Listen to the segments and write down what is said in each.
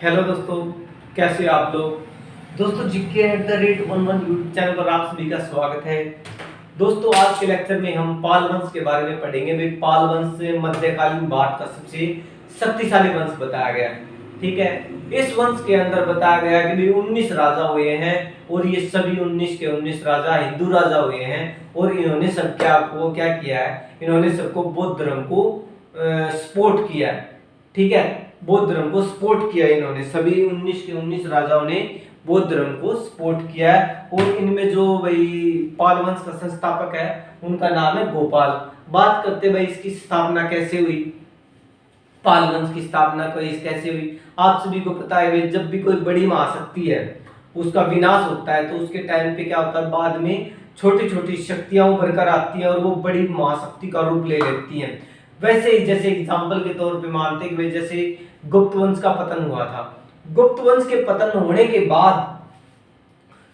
Hello दोस्तों, कैसे हो आप लोग। दोस्तों GK@11 यूट्यूब चैनल पर आप सभी का स्वागत है। दोस्तों आज के लेक्चर में हम पाल वंश के बारे में पढ़ेंगे। भाई पाल वंश मध्यकालीन भारत का सबसे शक्तिशाली वंश बताया गया है। ठीक है, इस वंश के अंदर बताया गया कि भाई 19 राजा हुए हैं और ये सभी 19 के 19 राजा हिंदू राजा हुए हैं और इन्होंने सब क्या किया है, इन्होंने सबको बौद्ध धर्म को सपोर्ट किया है। ठीक है, बौद्ध धर्म को सपोर्ट किया इन्होंने, सभी 19 के 19 राजाओं ने बौद्ध धर्म को सपोर्ट किया है। और इनमें जो भाई पाल वंश का संस्थापक है उनका नाम है गोपाल। बात करते भाई इसकी स्थापना कैसे हुई, पाल वंश की स्थापना कैसे हुई। आप सभी को पता है भाई, जब भी कोई बड़ी महाशक्ति है उसका विनाश होता है तो उसके टाइम पे क्या होता है, बाद में छोटी छोटी शक्तियां उभर कर आती हैं और वो बड़ी महाशक्ति का रूप ले लेती हैं। वैसे ही जैसे एग्जाम्पल के तौर पे मानते हैं कि भाई जैसे गुप्त वंश का पतन हुआ था। गुप्त वंश के पतन होने के बाद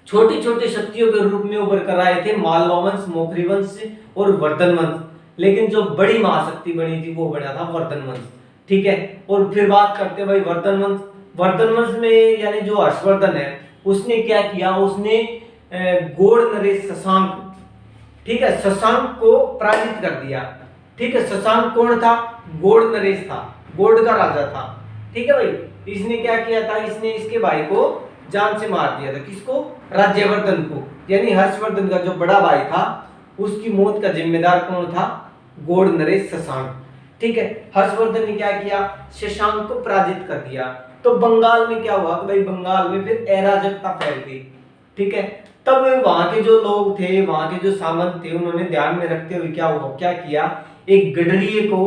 छोटी छोटी शक्तियों के रूप में उभर कर आए थे मालवा वंश, मोखरी वंश और वर्धन वंश। लेकिन जो बड़ी महाशक्ति बनी थी वो बना था वर्धन वंश। ठीक है, और फिर बात करते हैं भाई वर्धन वंश। वर्धन वंश में यानी जो हर्षवर्धन है उसने क्या किया, उसने गौड़ नरेश शशांक, ठीक है, शशांक को पराजित कर दिया। ठीक है, शशांक कौन था, गौड़ नरेश था, गौड़ का राजा था। ठीक है भाई, इसने क्या किया था, इसने इसके भाई को जान से मार दिया था। किसको, राज्यवर्धन को, यानी हर्षवर्धन का जो बड़ा भाई था उसकी मौत का जिम्मेदार कौन था, गौड़ नरेश शशांक। ठीक है, हर्षवर्धन ने क्या किया, शशांक को पराजित कर दिया। तो बंगाल में क्या हुआ, भाई बंगाल में फिर अराजकता फैल गई। ठीक है, तब वहां के जो लोग थे, वहां के जो सामंत थे, उन्होंने ध्यान में रखते हुए क्या किया, एक गडरिये को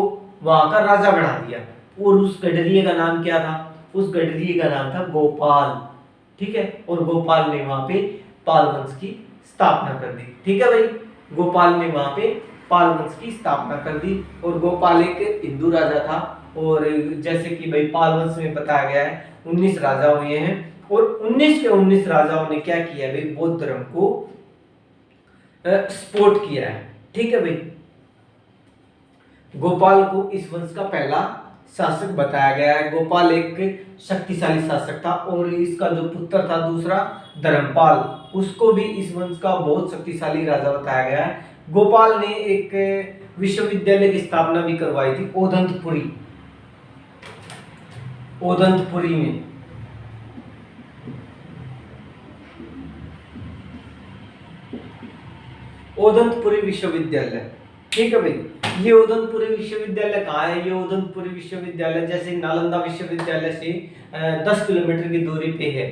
वहां का राजा बना दिया। और उस गडरिये का नाम क्या था, उस गडरिये का नाम था गोपाल। ठीक है, और गोपाल ने वहां पे पाल वंश की स्थापना कर दी। ठीक है भाई, गोपाल ने वहां पे पाल वंश की स्थापना कर दी। और गोपाल एक हिंदू राजा था। और जैसे कि भाई पाल वंश में बताया गया है 19 राजा हुए हैं और 19 के 19 राजाओं ने क्या किया भाई, बौद्ध धर्म को सपोर्ट किया है। ठीक है भाई, गोपाल को इस वंश का पहला शासक बताया गया है। गोपाल एक शक्तिशाली शासक था और इसका जो पुत्र था दूसरा धर्मपाल, उसको भी इस वंश का बहुत शक्तिशाली राजा बताया गया है। गोपाल ने एक विश्वविद्यालय की स्थापना भी करवाई थी ओदंतपुरी, ओदंतपुरी में। ओदंतपुरी विश्वविद्यालय। ठीक है भाई, ये ओदंतपुरी विश्वविद्यालय कहाँ है, ये ओदंतपुरी विश्वविद्यालय जैसे नालंदा विश्वविद्यालय से 10 किलोमीटर की दूरी पे है।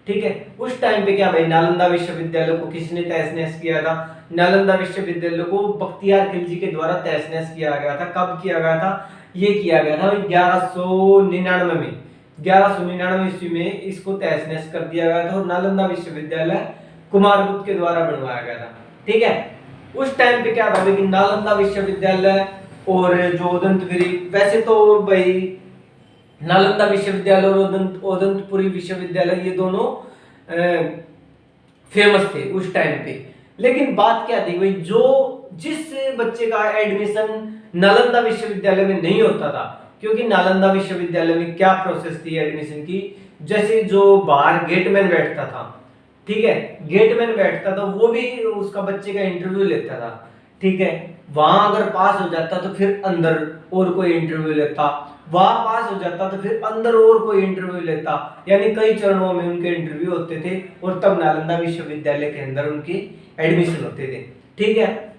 ठीक है, उस टाइम पे क्या भाई, नालंदा विश्वविद्यालय को किसने तहस नहस किया था, नालंदा विश्वविद्यालय को बख्तियार खिलजी के द्वारा तहस नहस किया गया था। कब किया गया था, ये किया गया था 1199 में, 1199 ईस्वी में इसको तहस नहस कर दिया गया था और नालंदा विश्वविद्यालय कुमारगुप्त के द्वारा बनवाया गया था। ठीक है, उस टाइम पे क्या था, लेकिन नालंदा विश्वविद्यालय और जो ओदंतपुरी, वैसे तो भाई नालंदा विश्वविद्यालय और ओदंतपुरी विश्वविद्यालय ये दोनों फेमस थे उस टाइम पे। लेकिन बात क्या थी भाई, जो जिस बच्चे का एडमिशन नालंदा विश्वविद्यालय में नहीं होता था, क्योंकि नालंदा विश्वविद्यालय में क्या प्रोसेस थी एडमिशन की, जैसे जो बाहर गेटमैन बैठता था, ठीक है, गेटमैन बैठता था, वो भी उसका बच्चे का इंटरव्यू लेता था। ठीक है, वहां अगर पास हो जाता तो फिर अंदर और कोई इंटरव्यू लेता, वहां पास हो जाता तो फिर अंदर और कोई इंटरव्यू लेता, यानी कई चरणों में उनके इंटरव्यू होते थे और तब नालंदा विश्वविद्यालय के अंदर उनके एडमिशन होते थे। ठीक है,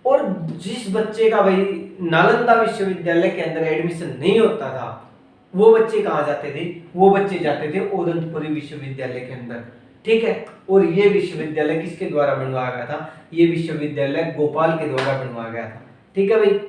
और जिस बच्चे का भाई नालंदा विश्वविद्यालय के अंदर एडमिशन नहीं होता था, वो बच्चे कहाँ जाते थे, वो बच्चे जाते थे ओदंतपुरी विश्वविद्यालय के अंदर। ठीक है, और ये विश्वविद्यालय किसके द्वारा बनवाया गया था, ये विश्वविद्यालय गोपाल के द्वारा बनवाया गया था। ठीक है भाई,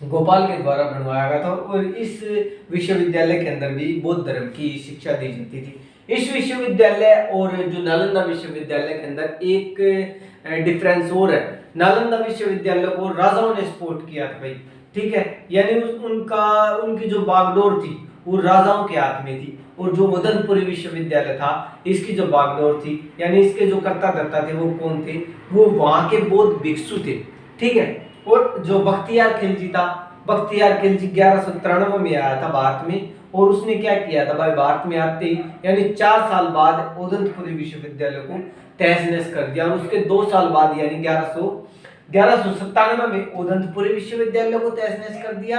गोपाल के द्वारा बनवाया गया था और इस विश्वविद्यालय के अंदर भी बौद्ध धर्म की शिक्षा दी जाती थी। इस विश्वविद्यालय और जो नालंदा विश्वविद्यालय के अंदर एक डिफरेंस और है, नालंदा विश्वविद्यालय को राजाओं ने सपोर्ट किया था भाई। ठीक है, यानी उनकी जो बागडोर थी वो राजाओं के हाथ में थी, और जो ओदंतपुरी विश्वविद्यालय था इसकी जो बागडोर थी, यानी इसके जो कर्ता धर्ता थे वो कौन थे, वो वहां के बौद्ध भिक्षु थे। ठीक है, और जो बख्तियार खिलजी था, बख्तियार खिलजी 1193 में आया था भारत में और उसने क्या किया था भाई, भारत में आते ही यानी 4 साल बाद उदंतपुरी विश्वविद्यालय को तहस नहस कर दिया। और उसके 2 साल बाद यानी 1197 में उदंतपुरी विश्वविद्यालय को तहस नहस कर दिया।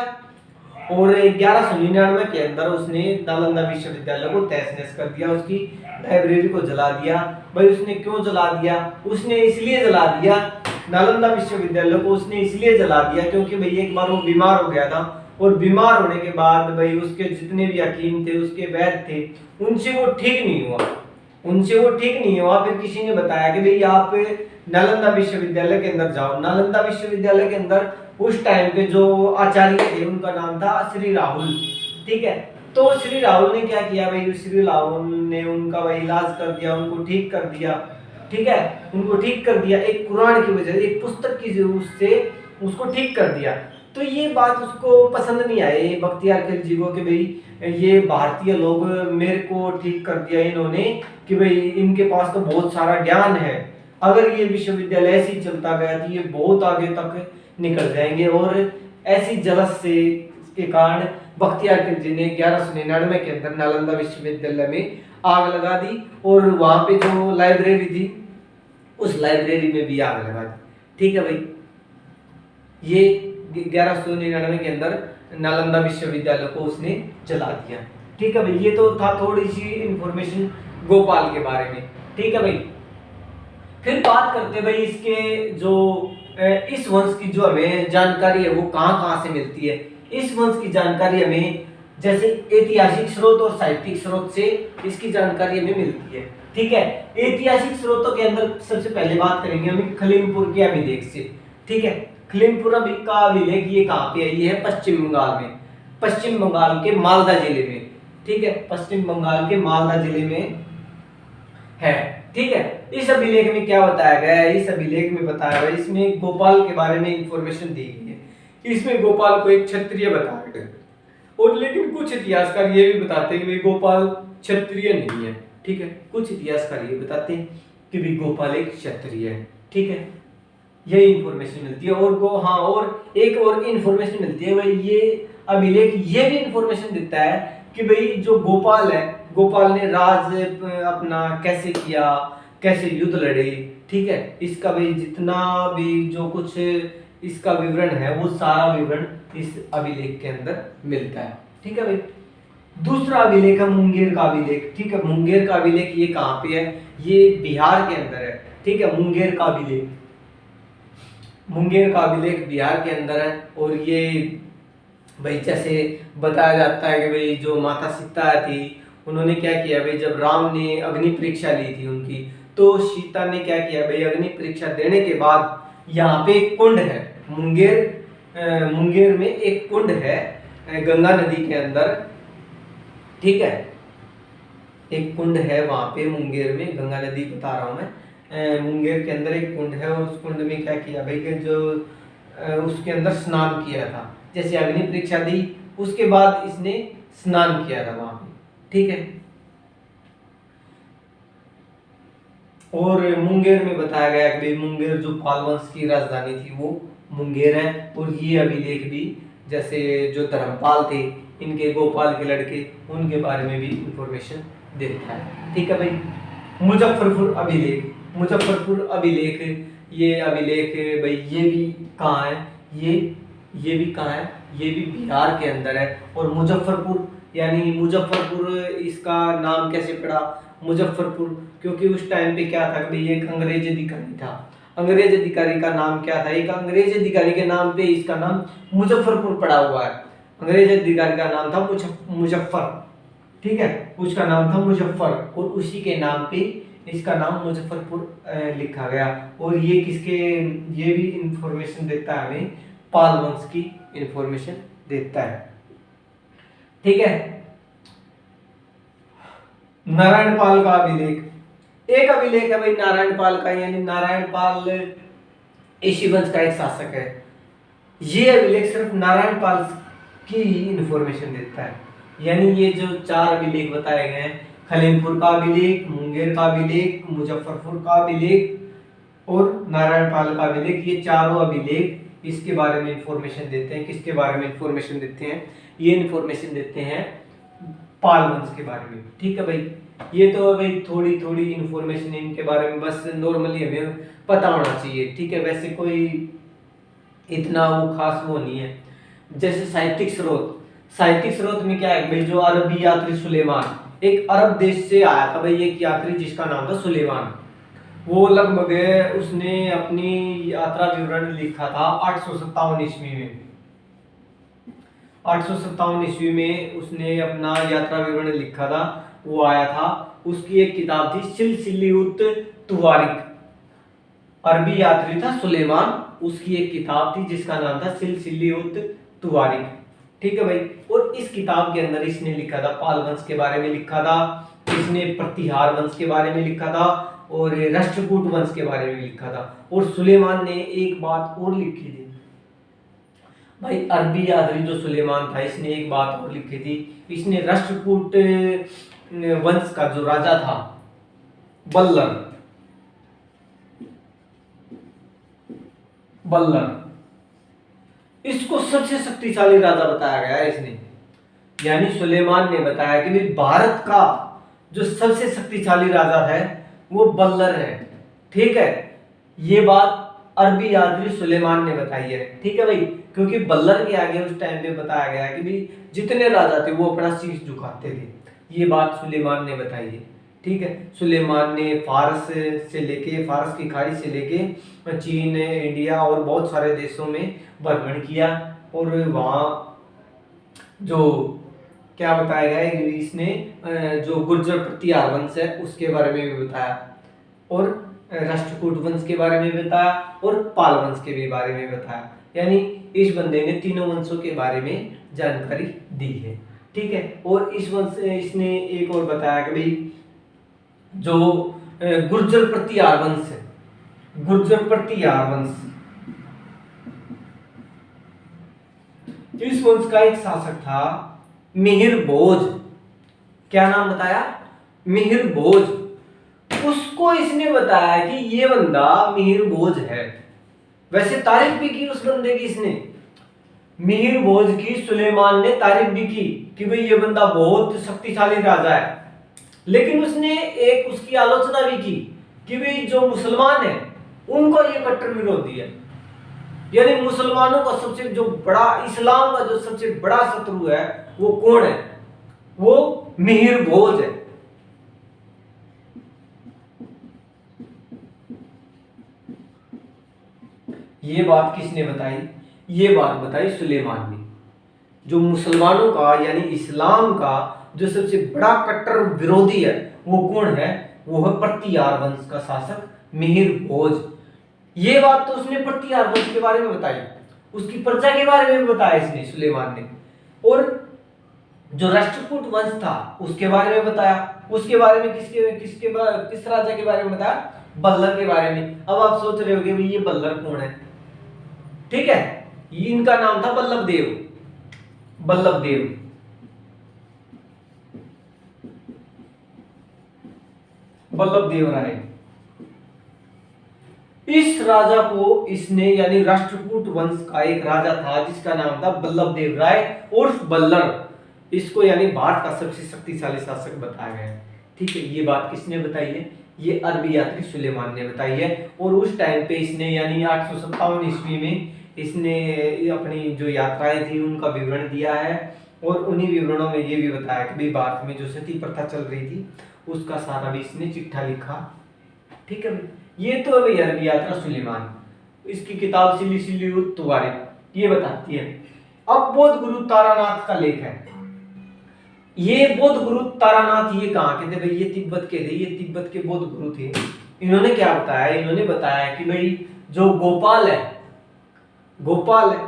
और 1199 के अंदर उसने नालंदा विश्वविद्यालय को तहस नहस कर दिया, उसकी लाइब्रेरी को जला दिया। भाई उसने क्यों जला दिया? उसने इसलिए जला दिया, नालंदा विश्वविद्यालय को उसने इसलिए जला दिया क्योंकि भाई एक बार वो बीमार हो गया था, और बीमार होने के बाद भाई उसके जितने भी हकीम थे, उसके वैद्य थे, उनसे वो ठीक नहीं हुआ। फिर किसी ने बताया कि भाई आप नालंदा विश्वविद्यालय के अंदर जाओ। नालंदा विश्वविद्यालय के अंदर उस टाइम पे जो आचार्य थे उनका नाम था श्री राहुल। ठीक है, तो श्री राहुल ने क्या किया भाई, श्री राहुल ने उनका भाई इलाज कर दिया, उनको ठीक कर दिया। ठीक है, उनको ठीक कर दिया, एक कुरान की वजह से, एक पुस्तक की जरूरत से उसको ठीक कर दिया। तो ये बात उसको पसंद नहीं आई बख्तियार खिलजी को कि भाई ये भारतीय लोग मेरे को ठीक कर दिया इन्होंने, कि भाई इनके पास तो बहुत सारा ज्ञान है, अगर ये विश्वविद्यालय ऐसे ही चलता गया तो ये बहुत आगे तक निकल जाएंगे। और ऐसी जलस से के कारण बख्तियार खिलजी ने 1199 के अंदर नालंदा विश्वविद्यालय में आग लगा दी, और वहां पे जो लाइब्रेरी थी उस लाइब्रेरी में भी आग लगा दी। ठीक है भाई, ये 1199 के अंदर नालंदा विश्वविद्यालय को उसने जला दिया। ठीक है भाई, ये तो था थोड़ी सी इंफॉर्मेशन गोपाल के बारे में। ठीक है भाई, फिर बात करते भाई इसके जो इस वंश की जो हमें जानकारी है वो कहाँ से मिलती है। इस वंश की जानकारी हमें जैसे ऐतिहासिक स्रोत और साहित्यिक स्रोत से इसकी जानकारी हमें मिलती है। ठीक है, ऐतिहासिक स्रोतों के अंदर सबसे पहले बात करेंगे हम खलीमपुर के अभिलेख से। ठीक है, खलीमपुर का अभिलेख ये कहाँ पे है? ये है पश्चिम बंगाल में, पश्चिम बंगाल के मालदा जिले में। ठीक है, पश्चिम बंगाल के मालदा जिले में है। ठीक है, इस अभिलेख में क्या बताया गया है? इस अभिलेख में बताया गया, इसमें गोपाल के बारे में इंफॉर्मेशन दी गई है। इसमें गोपाल को एक क्षत्रिय बताया गया, और लेकिन कुछ इतिहासकार ये भी बताते हैं कि भाई गोपाल क्षत्रिय नहीं है। ठीक है, कुछ इतिहासकार ये बताते हैं कि भाई गोपाल एक क्षत्रिय है। ठीक है, यही इंफॉर्मेशन मिलती है। और एक और इंफॉर्मेशन मिलती है भाई, ये अभिलेख ये भी इंफॉर्मेशन देता है कि भाई जो गोपाल है, गोपाल ने राज अपना कैसे किया, कैसे युद्ध लड़े। ठीक है, इसका भाई जितना भी जो कुछ इसका विवरण है वो सारा विवरण इस अभिलेख के अंदर मिलता है। ठीक है भाई, दूसरा अभिलेख है मुंगेर का अभिलेख। ठीक है, मुंगेर का अभिलेख ये कहाँ पे है? ये बिहार के अंदर है। ठीक है, मुंगेर का अभिलेख बिहार के अंदर है। और ये भाई जैसे बताया जाता है कि भाई जो माता सीता थी उन्होंने क्या किया भाई, जब राम ने अग्नि परीक्षा ली थी उनकी, तो सीता ने क्या किया भाई, अग्नि परीक्षा देने के बाद यहाँ पे एक कुंड है मुंगेर में एक कुंड है गंगा नदी के अंदर। ठीक है, एक कुंड है वहां पे मुंगेर में, गंगा नदी बता रहा हूं मैं, मुंगेर के अंदर एक कुंड है। और उस कुंड में क्या किया भाई कि जो उसके अंदर स्नान किया था, जैसे अग्नि परीक्षा दी उसके बाद इसने स्नान किया था वहां पे। ठीक है, और मुंगेर में बताया गया कि मुंगेर जो पाल वंश की राजधानी थी वो मुंगेर है। और ये अभिलेख भी जैसे जो धर्मपाल थे इनके गोपाल के लड़के, उनके बारे में भी इंफॉर्मेशन देता है। ठीक है भाई, मुजफ्फरपुर अभिलेख, ये अभिलेख भाई ये भी कहाँ है? ये भी कहाँ है? ये भी बिहार के अंदर है। और मुजफ्फरपुर यानी मुजफ्फरपुर इसका नाम कैसे पड़ा मुजफ्फरपुर? क्योंकि उस टाइम पे क्या था कि भाई एक अंग्रेज अधिकारी था, अंग्रेज अधिकारी का नाम क्या था? एक अंग्रेज अधिकारी के नाम पे इसका नाम मुजफ्फरपुर पड़ा हुआ है। अंग्रेज अधिकारी का नाम था मुजफ्फर। ठीक है, उसका नाम था मुजफ्फर, और उसी के नाम पे इसका नाम मुजफ्फरपुर लिखा गया। और ये ये भी इंफॉर्मेशन देता है हमें, पाल वंश की इंफॉर्मेशन देता है। ठीक है, नारायण पाल का अभिलेख, एक अभिलेख है भाई नारायण पाल का, यानी नारायण पाल एशी वंश का एक शासक है। ये अभिलेख सिर्फ नारायण पाल की इंफॉर्मेशन देता है। यानी ये जो 4 अभिलेख बताए गए हैं, खलीमपुर का अभिलेख, मुंगेर का अभिलेख, मुजफ्फरपुर का अभिलेख और नारायण पाल का अभिलेख, ये चारों अभिलेख इसके बारे में इंफॉर्मेशन देते हैं। किसके बारे में इंफॉर्मेशन देते हैं? ये इंफॉर्मेशन देते हैं पाल वंश के बारे में। ठीक है भाई, ये तो भाई थोड़ी थोड़ी इंफॉर्मेशन इनके बारे में बस नॉर्मली हमें पता होना चाहिए। ठीक है, वैसे कोई इतना वो खास वो नहीं है। जैसे साहित्यिक स्रोत, साहित्यिक स्रोत में क्या है भाई, जो अरबी यात्री सुलेमान, एक अरब देश से आया था भाई एक यात्री जिसका नाम था सुलेमान। वो लगभग उसने अपनी यात्रा विवरण लिखा था 857 ईस्वी में। 857 ईस्वी में उसने अपना यात्रा विवरण लिखा था, वो आया था। उसकी एक किताब थी सिलसिलियुत तुवारिक। अरबी यात्री था सुलेमान, उसकी एक किताब थी जिसका नाम था सिलसिलियुत तुवारिक। ठीक है भाई, और इस किताब के अंदर इसने लिखा था पाल वंश के बारे में लिखा था, इसने प्रतिहार वंश के बारे में लिखा था और राष्ट्रकूट वंश के बारे में लिखा था। और सुलेमान ने एक बात और लिखी थी भाई, अरबी यात्री जो सुलेमान था इसने एक बात और लिखी थी, इसने राष्ट्रकूट वंश का जो राजा था बल्लर, इसको सबसे शक्तिशाली राजा बताया गया है इसने। यानी सुलेमान ने बताया कि भाई भारत का जो सबसे शक्तिशाली राजा है वो बल्लर है। ठीक है, ये बात अरबी यात्री सुलेमान ने बताई है। ठीक है भाई, क्योंकि बल्लर के आगे उस टाइम पे बताया गया है कि भाई जितने राजा थे वो अपना शीश झुकाते थे, ये बात सुलेमान ने बताई है। ठीक है, सुलेमान ने फारस से लेके, फारस की खाड़ी से लेके चीन, इंडिया और बहुत सारे देशों में भ्रमण किया और वहाँ जो क्या बताया गया है, इसने जो गुर्जर प्रतिहार वंश है उसके बारे में भी बताया और राष्ट्रकूट वंश के बारे में बताया और पाल वंश के भी बारे में बताया। यानी इस बंदे ने तीनों वंशों के बारे में जानकारी दी है। ठीक है, और इस वंश इसने एक और बताया कि भाई जो गुर्जर प्रतिहार वंश है, गुर्जर प्रतिहार वंश, इस वंश का एक शासक था मिहिर भोज। क्या नाम बताया? मिहिर भोज। उसको इसने बताया कि ये बंदा मिहिर भोज है। वैसे तारीफ भी की उस बंदे की इसने, मिहिर भोज की सुलेमान ने तारीफ भी की कि भाई ये बंदा बहुत शक्तिशाली राजा है। लेकिन उसने एक उसकी आलोचना भी की कि भाई जो मुसलमान है उनको ये कट्टर विरोधी है। यानी मुसलमानों का सबसे जो बड़ा, इस्लाम का जो सबसे बड़ा शत्रु है वो कौन है? वो मिहिर भोज है। ये बात किसने बताई? ये बात बताई सुलेमान ने। जो मुसलमानों का यानी इस्लाम का जो सबसे बड़ा कट्टर विरोधी है वो कौन है? वो है प्रतिहार वंश का शासक मिहिर भोज। ये बात तो उसने प्रतिहार वंश के बारे में बताई, उसकी प्रजा के बारे में भी बताया इसने सुलेमान ने। और जो राष्ट्रकूट वंश था उसके बारे में बताया। उसके बारे में किस राजा के बारे में बताया? बल्लर के बारे में। अब आप सोच रहे होंगे ये बल्लर कौन है? ठीक है, इनका नाम था बल्लभ देव। बल्लभ देव बल्लभ देव राय। इस राजा को इसने यानी राष्ट्रकूट वंश का एक राजा था जिसका नाम था बल्लभ देव राय उर्फ बल्लर, इसको यानी भारत का सबसे शक्तिशाली शासक बताया गया है। ठीक है, ये बात किसने बताई है? ये अरबी यात्री सुलेमान ने बताई है। और उस टाइम पे इसने यानी 857 ईस्वी में इसने अपनी जो यात्राएं थी उनका विवरण दिया है और उन्हीं विवरणों में ये भी बताया कि भाई भारत में जो सती प्रथा चल रही थी उसका सारा भी इसने चिट्ठा लिखा। ठीक है, ये तो है अरबी यात्रा सुलेमान। इसकी किताब सिलसिलियुत तुवारिक ये बताती है। अब बौद्ध गुरु तारानाथ का लेख है। ये बौद्ध गुरु तारानाथ ये कहाँ के थे भाई? ये तिब्बत के थे, ये तिब्बत के बौद्ध गुरु थे। इन्होंने क्या बताया? इन्होंने बताया कि भाई जो गोपाल है, गोपाल है,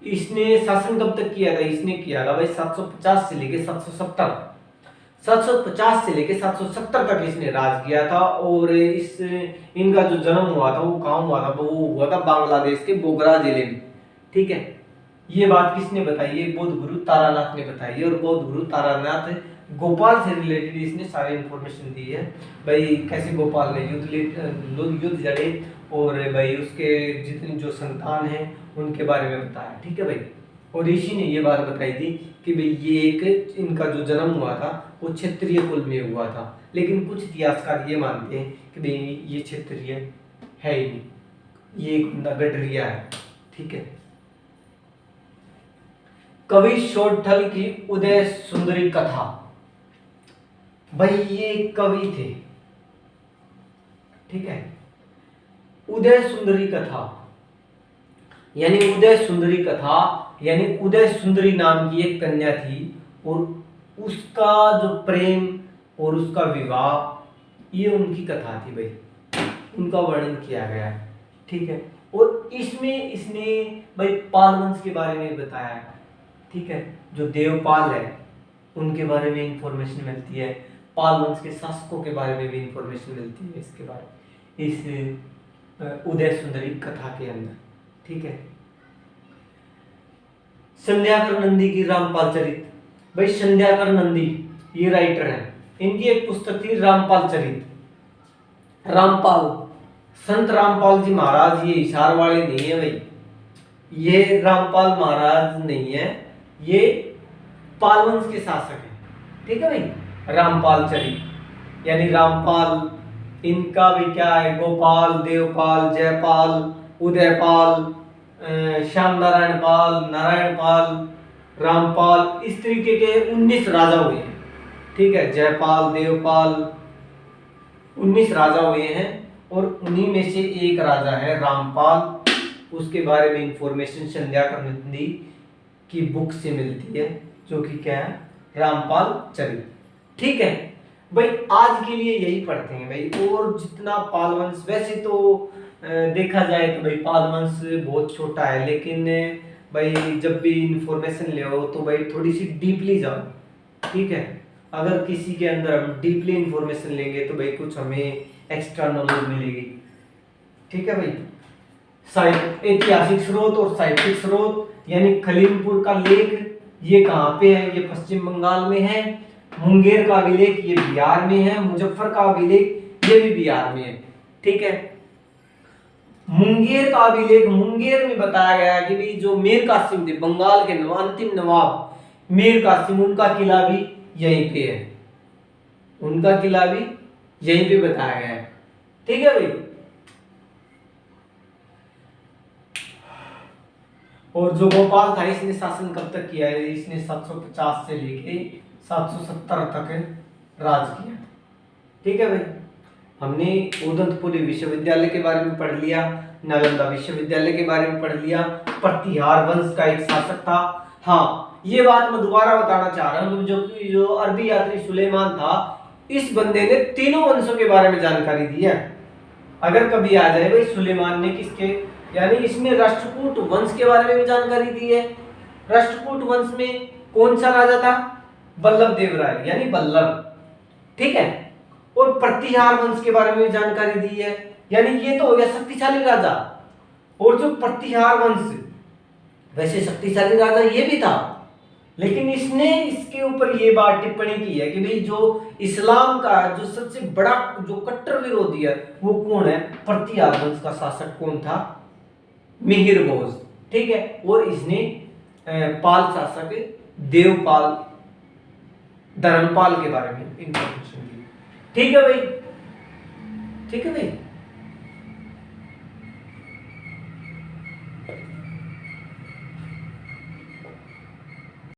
इसने शासन कब तक किया था? इसने किया था भाई 750 से लेके 770, 750 से लेके 770 तक इसने राज किया था। और इस इनका जो जन्म हुआ था वो कहाँ हुआ था? वो हुआ था बांग्लादेश के बोगरा जिले में। ठीक है, ये बात किसने बताई है? बौद्ध गुरु तारानाथ ने बताई है। और बौद्ध गुरु तारानाथ गोपाल से रिलेटेड इसने सारी इंफॉर्मेशन दी है भाई, कैसे गोपाल ने युद्ध लड़े और भाई उसके जितने जो संतान हैं उनके बारे में बताया। ठीक है भाई, और ऋषि ने ये बात बताई थी कि भाई ये एक इनका जो जन्म हुआ था वो क्षत्रिय कुल में हुआ था, लेकिन कुछ इतिहासकार ये मानते हैं कि भाई ये क्षत्रिय है ही नहीं, ये एक बंदा गडरिया है। ठीक है। कवि शोडठल की उदय सुंदरी कथा, भाई ये कवि थे। ठीक है। उदय सुंदरी कथा यानी उदय सुंदरी कथा यानी उदय सुंदरी नाम की एक कन्या थी, और उसका जो प्रेम और उसका विवाह, ये उनकी कथा थी भाई, उनका वर्णन किया गया है। ठीक है। और इसमें इसने भाई पाल वंश के बारे में बताया है। ठीक है। जो देवपाल है उनके बारे में इंफॉर्मेशन मिलती है, पाल वंश के शासकों के बारे में भी इंफॉर्मेशन मिलती है इसके बारे में, इस उदय सुंदरी कथा के अंदर। ठीक है। संध्याकर नंदी की रामपाल चरित, भाई संध्याकर नंदी ये राइटर है, इनकी एक पुस्तक थी रामपाल चरित। रामपाल, संत रामपाल जी महाराज ये हिसार वाले नहीं है भाई, ये रामपाल महाराज नहीं है, ये पाल वंश के शासक है। ठीक है भाई। रामपाल चरित यानी रामपाल, इनका भी क्या है, गोपाल, देवपाल, जयपाल, उदयपाल, श्याम नारायण पाल, नारायण पाल, रामपाल, इस तरीके के 19 राजा हुए हैं। ठीक है। जयपाल, देवपाल, 19 राजा हुए हैं, और उन्हीं में से एक राजा है रामपाल। उसके बारे में इंफॉर्मेशन संध्याकर नंदी की बुक से मिलती है, जो कि क्या है, रामपाल चरित। ठीक है भाई। आज के लिए यही पढ़ते हैं भाई, और जितना पाल वंश, वैसे तो देखा जाए तो भाई पाल वंश बहुत छोटा है, लेकिन भाई जब भी इंफॉर्मेशन ले तो भाई थोड़ी सी डीपली जाओ। ठीक है। अगर किसी के अंदर हम डीपली इंफॉर्मेशन लेंगे तो भाई कुछ हमें एक्स्ट्रा नॉलेज मिलेगी। ठीक है भाई। ऐतिहासिक स्रोत और साहित्यिक स्रोत, यानी खलीमपुर का लेख ये कहाँ पे है, ये पश्चिम बंगाल में है। मुंगेर का अभिलेख ये बिहार में है। मुजफ्फर का अभिलेख ये भी बिहार में है। ठीक है। मुंगेर का अभिलेख, मुंगेर में बताया गया कि भी जो मीर कासिम थे, बंगाल के अंतिम नवाब मीर कासिम, उनका किला भी यहीं पे है, उनका किला भी यहीं पे बताया गया है। ठीक है भाई। और जो गोपाल था, इसने शासन कब तक किया है, इसने 750 से लेके 770 तक राज किया। ठीक है भाई। हमने उदंतपुरी विश्वविद्यालय के बारे में पढ़ लिया, नालंदा विश्वविद्यालय के बारे में पढ़ लिया, प्रतिहार वंश का एक शासक था। हाँ, ये बात मैं दोबारा बताना चाह रहा हूँ, जो अरबी यात्री सुलेमान था, इस बंदे ने तीनों वंशों के बारे में जानकारी दी है। अगर कभी आ जाए भाई, सुलेमान ने किसके, यानी इसने राष्ट्रकूट वंश के बारे में भी जानकारी दी है। राष्ट्रकूट वंश में कौन सा राजा था, बल्लभ देव राय यानी बल्लभ। ठीक है। और प्रतिहार वंश के बारे में भी जानकारी दी है, यानी ये तो हो गया शक्तिशाली राजा। और जो प्रतिहार वंश, वैसे शक्तिशाली राजा ये भी था, लेकिन इसने इसके ऊपर ये बात टिप्पणी की है कि भाई जो इस्लाम का जो सबसे बड़ा जो कट्टर विरोधी है वो कौन है, प्रतिहार वंश का शासक कौन था, मिहिर भोज। ठीक है। और इसने पाल शासक देवपाल, धर्मपाल के बारे में इंफॉर्मेशन दी। ठीक है भाई। ठीक है भाई।